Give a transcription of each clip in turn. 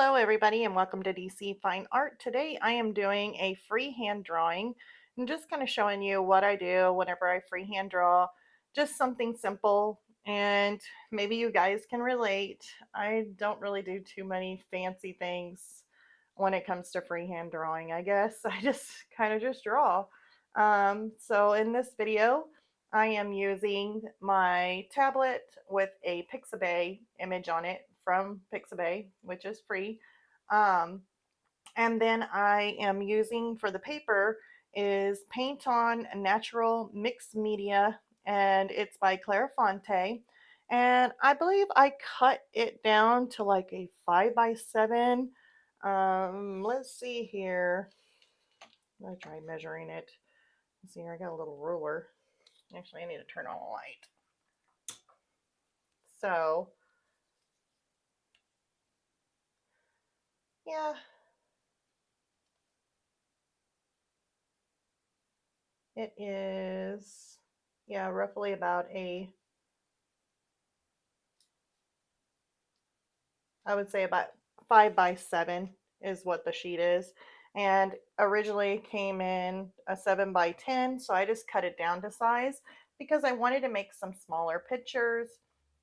Hello everybody and welcome to DC Fine Art. Today I am doing a freehand drawing. I'm just kind of showing you what I do whenever I freehand draw. Just something simple and maybe you guys can relate. I don't really do too many fancy things when it comes to freehand drawing, I guess. I just kind of just draw. So in this video I am using my tablet with a Pixabay image on it from Pixabay, which is free. Um, and then I am using for the paper is Paint On Natural Mixed Media, and it's by Clairefontaine. And I believe I cut it down to like a 5x7. Let's see here. I'll try measuring it. Let's see here, I got a little ruler. Actually, I need to turn on a light. So, yeah, it is, yeah, roughly about I would say about 5x7 is what the sheet is. And originally came in a 7x10, so I just cut it down to size because I wanted to make some smaller pictures.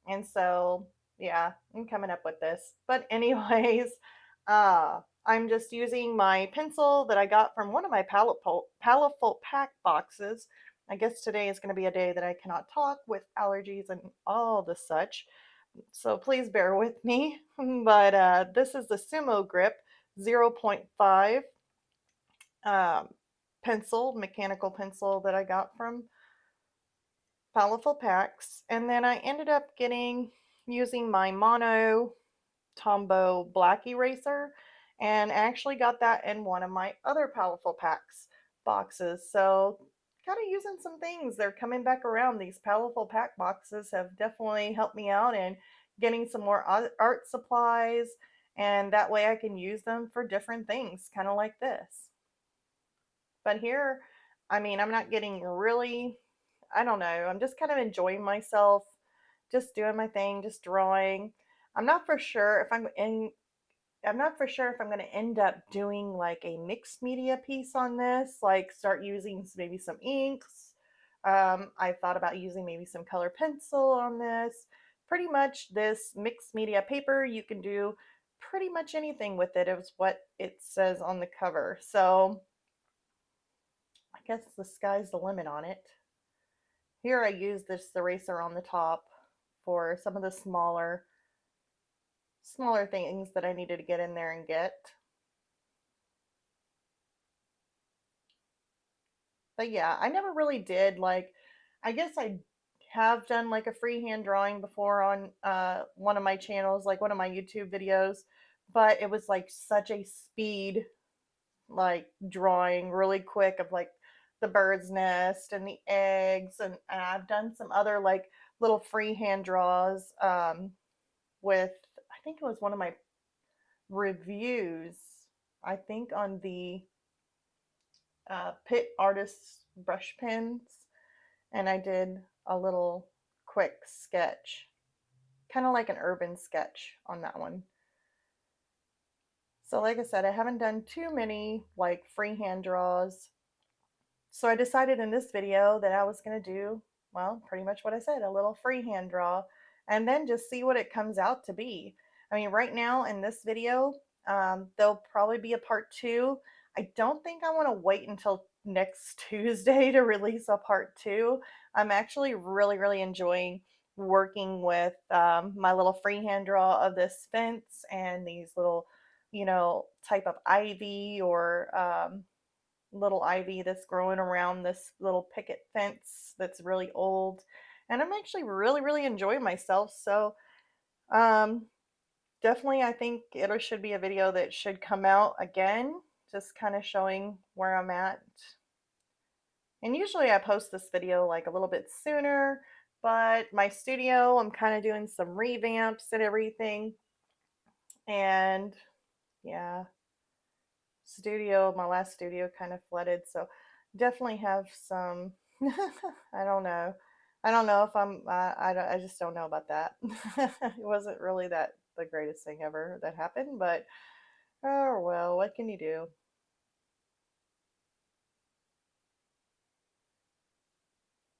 And so, yeah, I'm coming up with this. But anyways, I'm just using my pencil that I got from one of my Palette pack boxes. I guess today is going to be a day that I cannot talk with allergies and all the such, so please bear with me. But this is the SumoGrip 0.5 um, pencil, mechanical pencil that I got from Powerful Packs. And then I ended up using my mono Tombow black eraser, and actually got that in one of my other Powerful Packs boxes. So kind of using some things. They're coming back around. These Powerful Pack boxes have definitely helped me out in getting some more art supplies, and that way I can use them for different things, kind of like this. But here, I mean, I'm not getting really, I don't know, I'm just kind of enjoying myself, just doing my thing, just drawing. I'm not for sure if I'm not for sure if I'm going to end up doing like a mixed media piece on this, like start using maybe some inks. I thought about using maybe some color pencil on this. Pretty much this mixed media paper, you can do pretty much anything with it, is what it says on the cover. So I guess the sky's the limit on it. Here I use this eraser on the top for some of the smaller things that I needed to get in there and get. But yeah, I never really did like, I guess I have done like a freehand drawing before on one of my channels, like one of my YouTube videos, but it was like such a speed, like drawing really quick of like the bird's nest and the eggs, and I've done some other like little freehand draws with, I think it was one of my reviews, I think on the Pit Artists brush pens, and I did a little quick sketch, kind of like an urban sketch on that one. So like I said, I haven't done too many like freehand draws. So I decided in this video that I was going to do, well, pretty much what I said, a little freehand draw, and then just see what it comes out to be. I mean, right now in this video, there'll probably be a part 2. I don't think I want to wait until next Tuesday to release a part 2. I'm actually really enjoying working with my little freehand draw of this fence and these little, type of ivy or little ivy that's growing around this little picket fence that's really old. And I'm actually really enjoying myself. So um, definitely I think it should be a video that should come out again, just kind of showing where I'm at. And usually I post this video like a little bit sooner, but my studio, I'm kind of doing some revamps and everything. And yeah, my last studio kind of flooded, so definitely have some I don't know. I don't know if I just don't know about that. It wasn't really that the greatest thing ever that happened, but oh well, what can you do?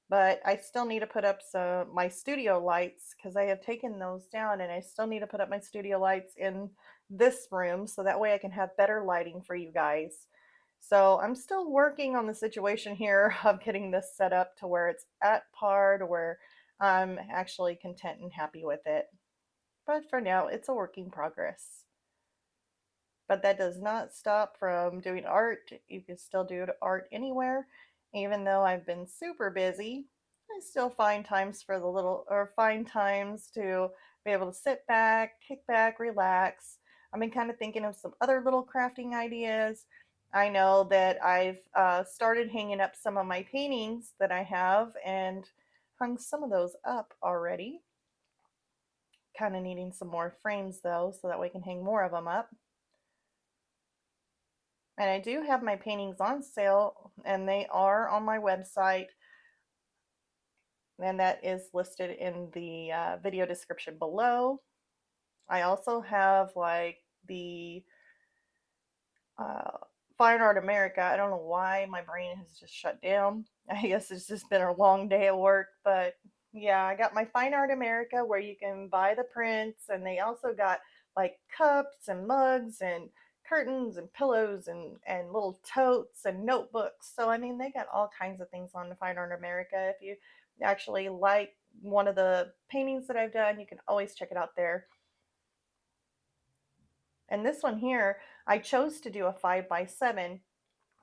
But I still need to put up some my studio lights because I have taken those down, and I still need to put up my studio lights in this room so that way I can have better lighting for you guys. So I'm still working on the situation here of getting this set up to where it's at par, to where I'm actually content and happy with it. But for now, it's a work in progress. But that does not stop from doing art. You can still do art anywhere. Even though I've been super busy, I still find times for the little, or find times to be able to sit back, kick back, relax. I've been kind of thinking of some other little crafting ideas. I know that I've started hanging up some of my paintings that I have and hung some of those up already. Kind of needing some more frames though, so that we can hang more of them up. And I do have my paintings on sale, and they are on my website, and that is listed in the video description below. I also have like the uh, Fine Art America. I don't know why my brain has just shut down. I guess it's just been a long day at work, but yeah, I got my Fine Art America where you can buy the prints, and they also got like cups and mugs and curtains and pillows and little totes and notebooks. So I mean, they got all kinds of things on the Fine Art America. If you actually like one of the paintings that I've done, you can always check it out there. And this one here, I chose to do a 5x7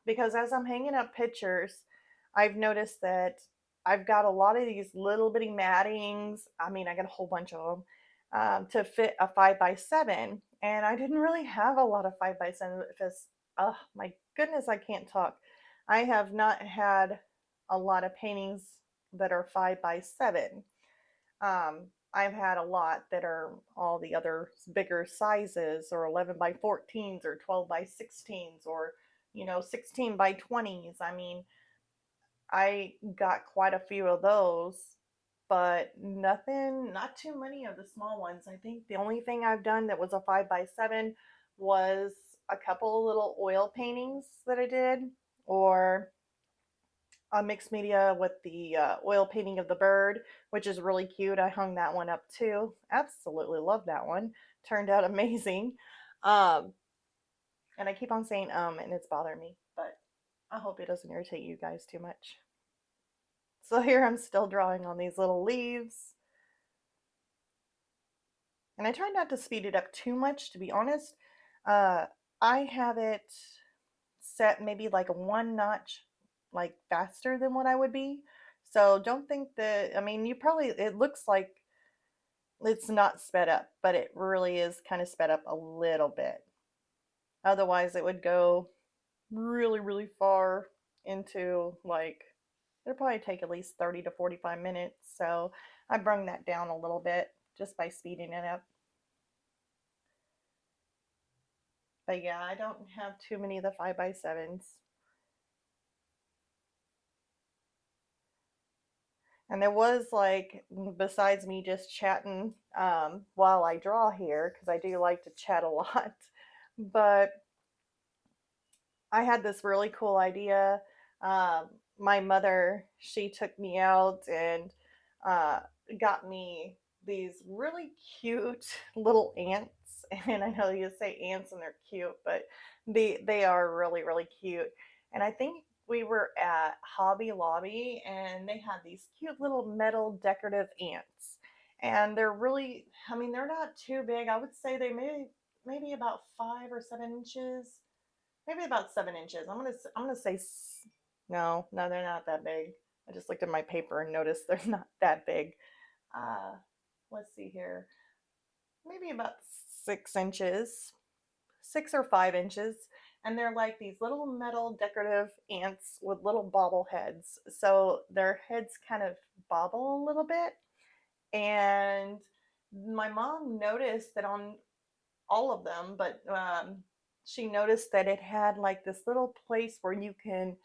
because as I'm hanging up pictures, I've noticed that I've got a lot of these little bitty mattings. I mean, I got a whole bunch of them to fit a 5x7, and I didn't really have a lot of 5x7 because, oh my goodness, I can't talk. I have not had a lot of paintings that are 5x7. I've had a lot that are all the other bigger sizes, or 11x14s, or 12x16s, or 16x20s. I mean, I got quite a few of those, but nothing, not too many of the small ones. I think the only thing I've done that was a 5x7 was a couple little oil paintings that I did, or a mixed media with the oil painting of the bird, which is really cute. I hung that one up too. Absolutely love that one. Turned out amazing. Um, and I keep on saying and it's bothering me, but I hope it doesn't irritate you guys too much. So here I'm still drawing on these little leaves. And I try not to speed it up too much, to be honest. Uh, I have it set maybe like a one notch like faster than what I would be. So don't think that, I mean, you probably, it looks like it's not sped up, but it really is kind of sped up a little bit. Otherwise, it would go really, really far into like, it'll probably take at least 30 to 45 minutes. So I brung that down a little bit just by speeding it up. But yeah, I don't have too many of the 5x7s. And there was like, besides me just chatting while I draw here, because I do like to chat a lot, but I had this really cool idea. Um, my mother, she took me out and uh, got me these really cute little ants. And I know you say ants and they're cute, but they are really, really cute. And I think we were at Hobby Lobby, and they had these cute little metal decorative ants. And they're really, I mean, they're not too big. I would say they maybe about 5 or 7 inches, maybe about 7 inches. I'm gonna say no, no, they're not that big. I just looked at my paper and noticed they're not that big. Uh, let's see here, maybe about 6 inches, 6 or 5 inches, and they're like these little metal decorative ants with little bobble heads. So their heads kind of bobble a little bit, and my mom noticed that on all of them, but she noticed that it had like this little place where you can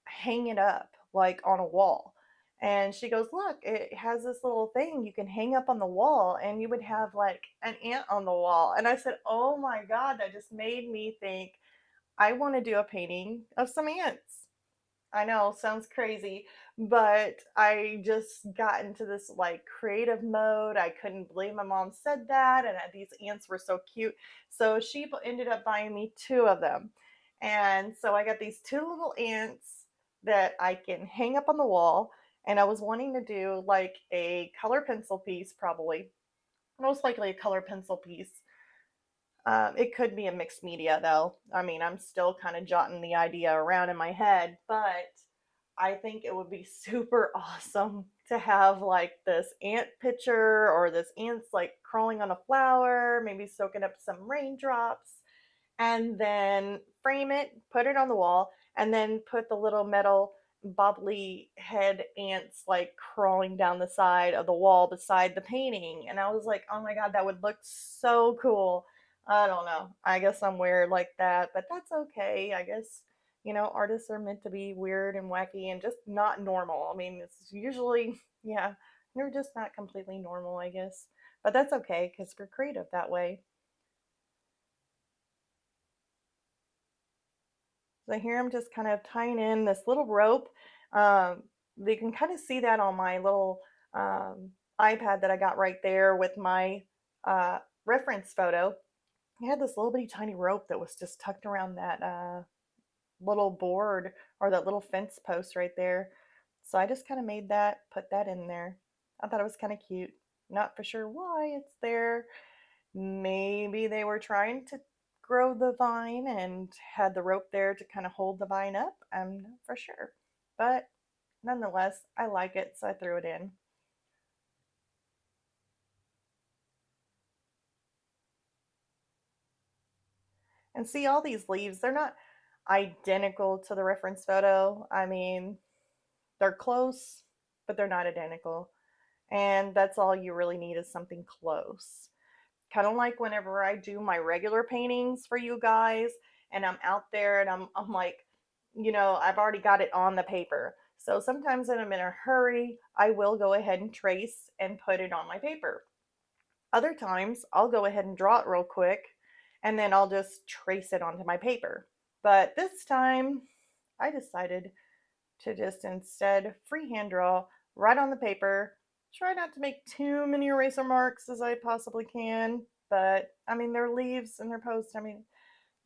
hang it up like on a wall. And she goes, look, it has this little thing you can hang up on the wall, and you would have like an ant on the wall. And I said, oh my God, that just made me think I want to do a painting of some ants. I know, sounds crazy, but I just got into this like creative mode. I couldn't believe my mom said that, and that these ants were so cute. So she ended up buying me two of them. And so I got these two little ants that I can hang up on the wall. And I was wanting to do like a color pencil piece, probably, most likely a color pencil piece. It could be a mixed media though. I mean, I'm still kind of jotting the idea around in my head, but I think it would be super awesome to have like this ant picture or this ants like crawling on a flower, maybe soaking up some raindrops, and then frame it, put it on the wall, and then put the little metal bobbly head ants like crawling down the side of the wall beside the painting. And I was like, oh my God, that would look so cool. I don't know. I guess I'm weird like that, but that's okay. I guess, artists are meant to be weird and wacky and just not normal. I mean, it's usually, yeah, they're just not completely normal, I guess. But that's okay because we're creative that way. So here I'm just kind of tying in this little rope. Um, you can kind of see that on my little iPad that I got right there with my reference photo. I had this little bitty tiny rope that was just tucked around that little board or that little fence post right there. So I just kind of made that, put that in there. I thought it was kind of cute. Not for sure why it's there. Maybe they were trying to grow the vine and had the rope there to kind of hold the vine up. I'm not for sure. But nonetheless, I like it, so I threw it in. And see, all these leaves, they're not identical to the reference photo. I mean, they're close, but they're not identical. And that's all you really need is something close. Kind of like whenever I do my regular paintings for you guys and I'm out there and I'm like, I've already got it on the paper. So sometimes when I'm in a hurry, I will go ahead and trace and put it on my paper. Other times, I'll go ahead and draw it real quick and then I'll just trace it onto my paper. But this time, I decided to just instead freehand draw right on the paper. Try not to make too many eraser marks as I possibly can, but I mean, they're leaves and they're posts. It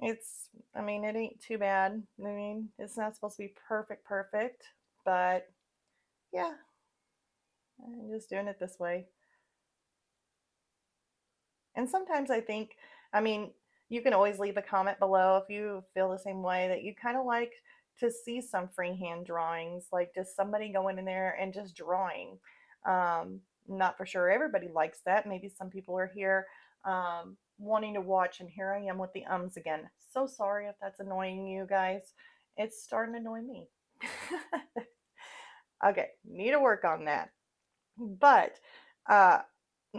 ain't too bad. I mean, it's not supposed to be perfect, perfect, but yeah, I'm just doing it this way. And sometimes I think, I mean, you can always leave a comment below if you feel the same way that you kind of like to see some freehand drawings, like just somebody going in there and just drawing. Not for sure everybody likes that. Maybe some people are here wanting to watch, and here I am with the ums again. So sorry if that's annoying you guys. It's starting to annoy me. Okay, need to work on that. But uh,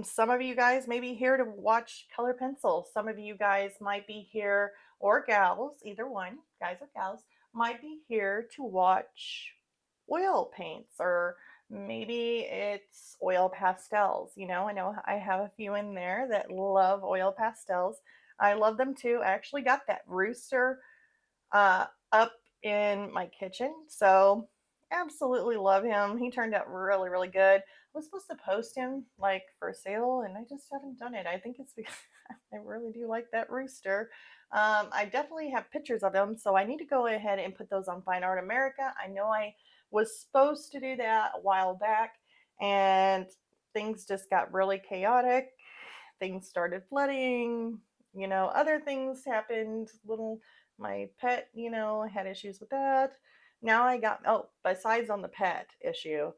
some of you guys may be here to watch color pencil. Some of you guys might be here, or gals, either one, guys or gals, might be here to watch oil paints, or maybe it's oil pastels. I know I have a few in there that love oil pastels. I love them too. I actually got that rooster up in my kitchen. So absolutely love him. He turned out really, really good. I was supposed to post him like for sale, and I just haven't done it. I think it's because I really do like that rooster. I definitely have pictures of him, so I need to go ahead and put those on Fine Art America. I know I was supposed to do that a while back, and things just got really chaotic. Things started flooding, other things happened, little my pet, had issues with that. Now I got, oh, besides on the pet issue,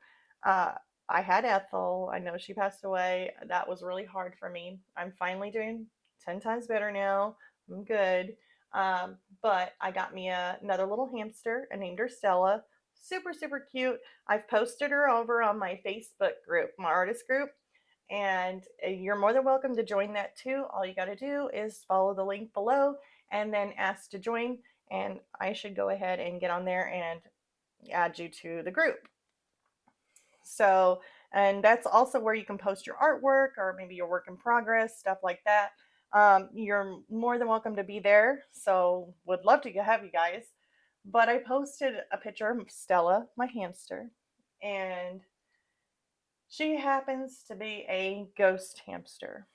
uh, I had Ethel. I know she passed away. That was really hard for me. I'm finally doing 10 times better now. I'm good. But I got me another little hamster. I named her Stella. Super, super cute. I've posted her over on my Facebook group, my artist group, and you're more than welcome to join that too. All you got to do is follow the link below and then ask to join. And I should go ahead and get on there and add you to the group. So, and that's also where you can post your artwork or maybe your work in progress, stuff like that. You're more than welcome to be there. So, would love to have you guys. But I posted a picture of Stella, my hamster, and she happens to be a ghost hamster.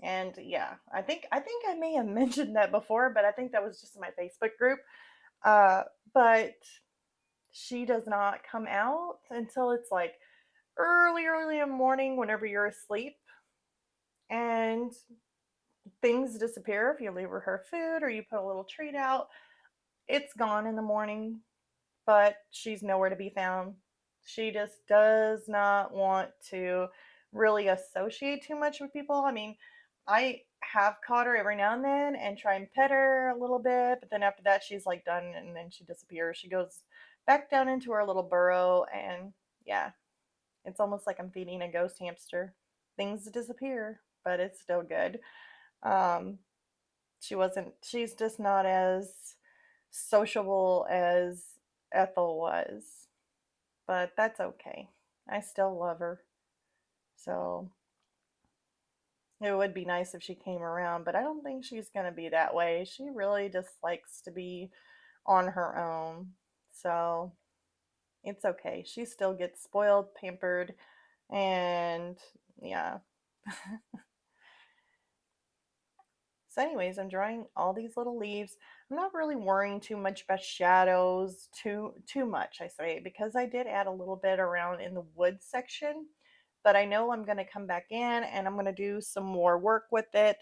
And yeah, I think I may have mentioned that before, but I think that was just in my Facebook group. Uh, but she does not come out until it's like early in the morning whenever you're asleep, and things disappear if you leave her food or you put a little treat out. It's gone in the morning, but she's nowhere to be found. She just does not want to really associate too much with people. I mean, I have caught her every now and then and try and pet her a little bit, but then after that, she's like done and then she disappears. She goes back down into her little burrow, and yeah, it's almost like I'm feeding a ghost hamster. Things disappear, but it's still good. Um, she's just not as sociable as Ethel was, but that's okay. I still love her. So it would be nice if she came around, but I don't think she's going to be that way. She really just likes to be on her own. So it's okay. She still gets spoiled, pampered, and yeah. So, anyways, I'm drawing all these little leaves. I'm not really worrying too much about shadows, too much, I say, because I did add a little bit around in the wood section. But I know I'm going to come back in and I'm going to do some more work with it.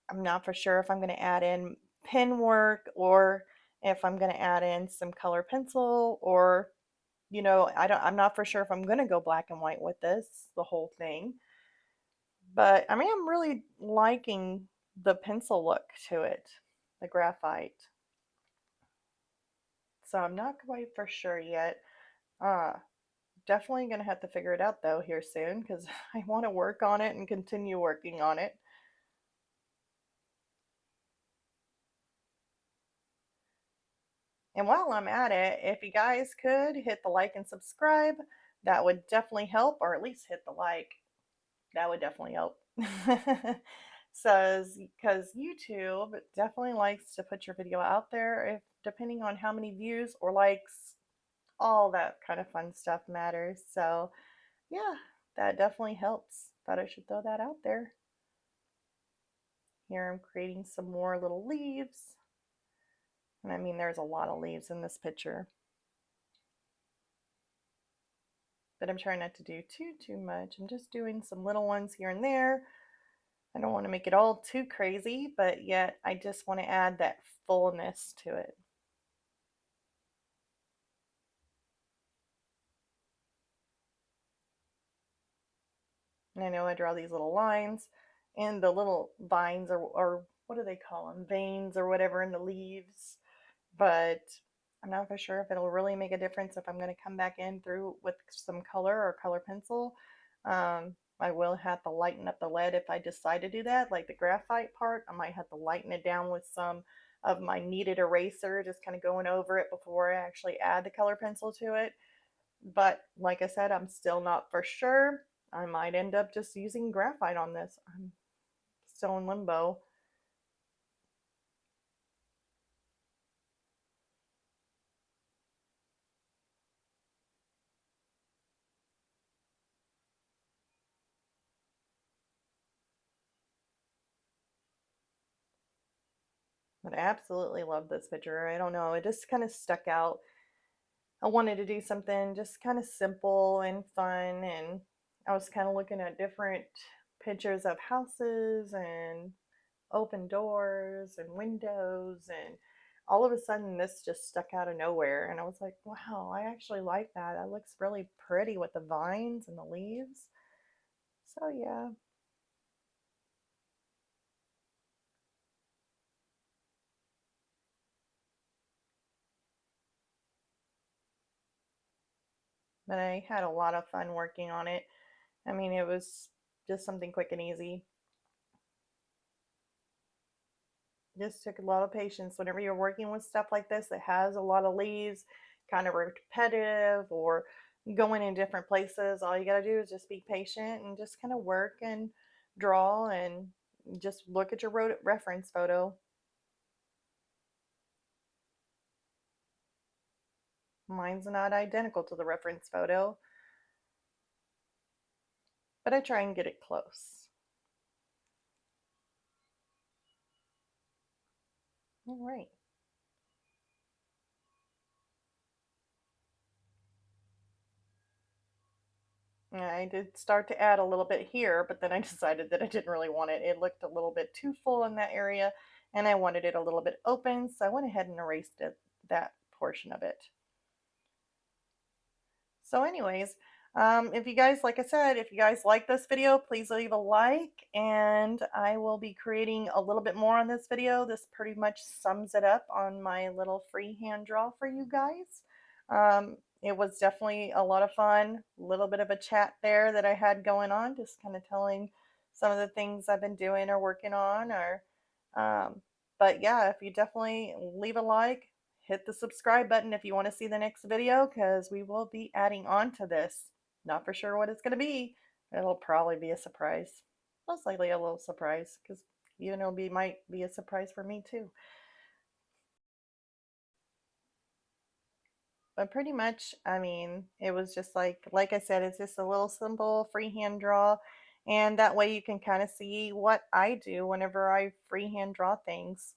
I'm not for sure if I'm going to add in pen work or if I'm going to add in some color pencil, or I'm not for sure if I'm going to go black and white with this the whole thing. But I mean, I'm really liking the pencil look to it, the graphite. So I'm not quite for sure yet. Uh, Definitely going to have to figure it out though here soon because I want to work on it and continue working on it. And while I'm at it, if you guys could hit the like and subscribe, that would definitely help, or at least hit the like. That would definitely help. Says because YouTube definitely likes to put your video out there if depending on how many views or likes, all that kind of fun stuff matters. So yeah, that definitely helps. Thought I should throw that out there. Here I'm creating some more little leaves. And I mean there's a lot of leaves in this picture. But I'm trying not to do too much. I'm just doing some little ones here and there. I don't want to make it all too crazy, but yet I just want to add that fullness to it. And I know I draw these little lines and the little vines, or what do they call them? Veins or whatever in the leaves. But I'm not for sure if it'll really make a difference if I'm going to come back in through with some color or color pencil. I will have to lighten up the lead if I decide to do that. Like the graphite part, I might have to lighten it down with some of my kneaded eraser, just kind of going over it before I actually add the color pencil to it. But like I said, I'm still not for sure. I might end up just using graphite on this. I'm still in limbo. But I absolutely love this picture. I don't know, it just kind of stuck out. I wanted to do something just kind of simple and fun, and I was kind of looking at different pictures of houses and open doors and windows, and all of a sudden this just stuck out of nowhere, and I was like, wow, I actually like that. That looks really pretty with the vines and the leaves. So yeah, but I had a lot of fun working on it. I mean, it was just something quick and easy. Just took a lot of patience whenever you're working with stuff like this that has a lot of leaves, kind of repetitive, or going in different places. All you got to do is just be patient and just kind of work and draw and just look at your reference photo. Mine's not identical to the reference photo, but I try and get it close. All right. I did start to add a little bit here, but then I decided that I didn't really want it. It looked a little bit too full in that area, and I wanted it a little bit open, so I went ahead and erased that portion of it. So anyways, if you guys, like I said, if you guys like this video, please leave a like, and I will be creating a little bit more on this video. This pretty much sums it up on my little freehand draw for you guys. It was definitely a lot of fun, a little bit of a chat there that I had going on, just kind of telling some of the things I've been doing or working on, or um, but yeah, if you definitely leave a like, hit the subscribe button if you want to see the next video, because we will be adding on to this. Not for sure what it's going to be. It'll probably be a surprise. Most likely a little surprise, because even might be a surprise for me too. But pretty much, I mean, it was just like I said, it's just a little simple freehand draw, and that way you can kind of see what I do whenever I freehand draw things.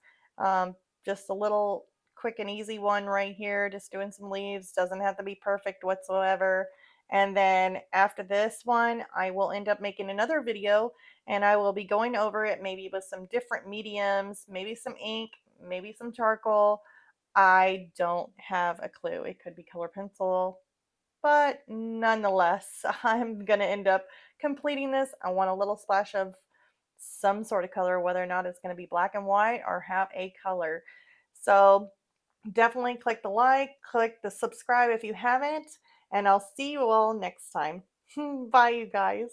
Just a little quick and easy one right here, just doing some leaves, doesn't have to be perfect whatsoever. And then after this one, I will end up making another video, and I will be going over it maybe with some different mediums, maybe some ink, maybe some charcoal. I don't have a clue. It could be color pencil, but nonetheless, I'm going to end up completing this. I want a little splash of some sort of color, whether or not it's going to be black and white or have a color. So definitely click the like, click the subscribe if you haven't, and I'll see you all next time. Bye, you guys.